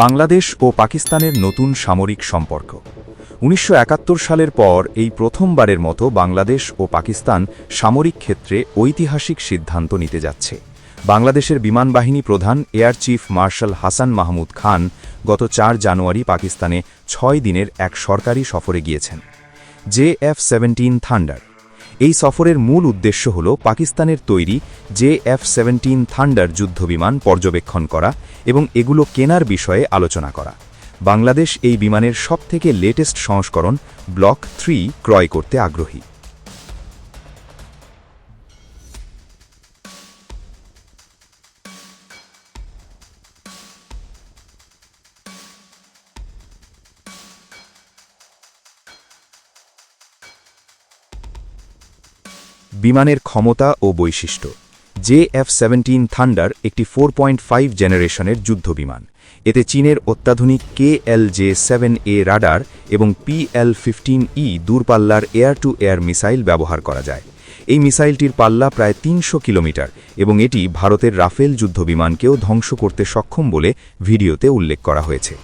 বাংলাদেশ ও পাকিস্তানের নতুন সামরিক সম্পর্ক ১৯৭১ সালের পর এই প্রথমবারের মতো বাংলাদেশ ও পাকিস্তান সামরিক ক্ষেত্রে ঐতিহাসিক সিদ্ধান্ত নিতে যাচ্ছে। বাংলাদেশের বিমানবাহিনী প্রধান air chief marshal Hasan Mahmud Khan গত ৪ জানুয়ারি পাকিস্তানে ৬ দিনের এক সরকারি সফরে গিয়েছেন। JF-17 থান্ডার এই সফরের মূল উদ্দেশ্য হল পাকিস্তানের তৈরি JF-17 থান্ডার যুদ্ধবিমান পর্যবেক্ষণ করা এবং এগুলো কেনার বিষয়ে আলোচনা করা। বাংলাদেশ এই বিমানের সবথেকে লেটেস্ট সংস্করণ ব্লক 3 ক্রয় করতে আগ্রহী। বিমানের ক্ষমতা ও বৈশিষ্ট্য JF-17 থান্ডার একটি 4.5 জেনারেশনের যুদ্ধবিমান। এতে চীনের অত্যাধুনিক KLJ-7A রাডার এবং PL-15E দূরপাল্লার এয়ার টু এয়ার মিসাইল ব্যবহার করা যায়। এই মিসাইলটির পাল্লা প্রায় ৩০০ কিলোমিটার এবং এটি ভারতের রাফেল যুদ্ধবিমানকেও ধ্বংস করতে সক্ষম বলে ভিডিওতে উল্লেখ করা হয়েছে।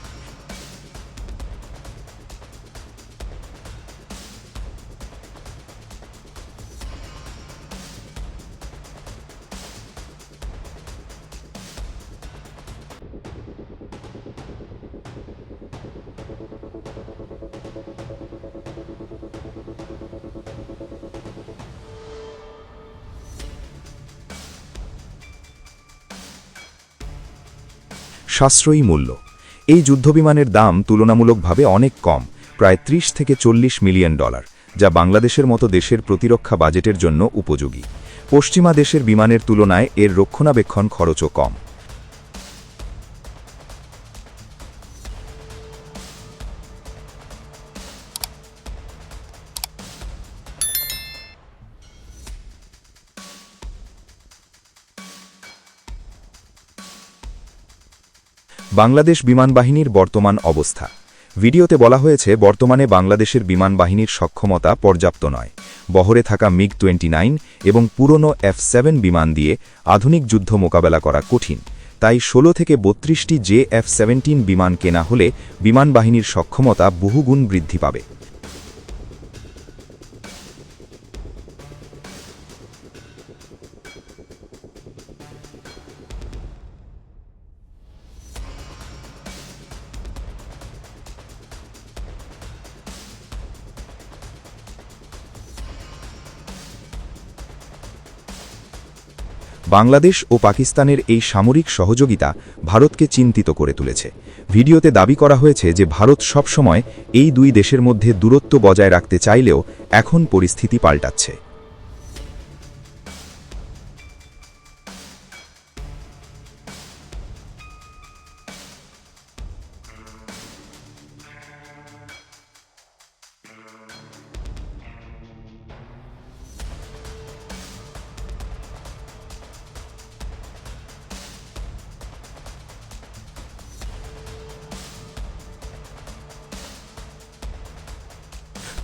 সাশ্রয়ী মূল্য এই যুদ্ধবিমানের দাম তুলনামূলকভাবে অনেক কম, প্রায় ৩০ থেকে ৪০ মিলিয়ন ডলার, যা বাংলাদেশের মতো দেশের প্রতিরক্ষা বাজেটের জন্য উপযোগী। পশ্চিমা দেশের বিমানের তুলনায় এর রক্ষণাবেক্ষণ খরচও কম। বাংলাদেশ বিমানবাহিনীর বর্তমান অবস্থা ভিডিওতে বলা হয়েছে, বর্তমানে বাংলাদেশের বিমানবাহিনীর সক্ষমতা পর্যাপ্ত নয়। বহরে থাকা MiG-29 এবং পুরনো F-7 বিমান দিয়ে আধুনিক যুদ্ধ মোকাবেলা করা কঠিন। তাই ১৬ থেকে ৩২টি JF-17 বিমান কেনা হলে বিমানবাহিনীর সক্ষমতা বহুগুণ বৃদ্ধি পাবে। বাংলাদেশ ও পাকিস্তানের এই সামরিক সহযোগিতা ভারতকে চিন্তিত করে তুলেছে। ভিডিওতে দাবি করা হয়েছে যে ভারত সবসময় এই দুই দেশের মধ্যে দূরত্ব বজায় রাখতে চাইলেও এখন পরিস্থিতি পাল্টাচ্ছে।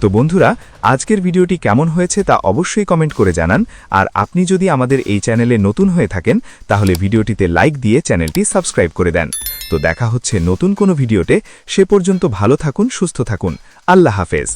তো বন্ধুরা, আজকের ভিডিওটি কেমন হয়েছে তা অবশ্যই কমেন্ট করে জানান। আর আপনি যদি আমাদের এই চ্যানেলে নতুন হয়ে থাকেন তাহলে ভিডিওটিতে লাইক দিয়ে চ্যানেলটি সাবস্ক্রাইব করে দেন। তো দেখা হচ্ছে নতুন কোনো ভিডিওতে। সে পর্যন্ত ভালো থাকুন, সুস্থ থাকুন। আল্লাহ হাফেজ।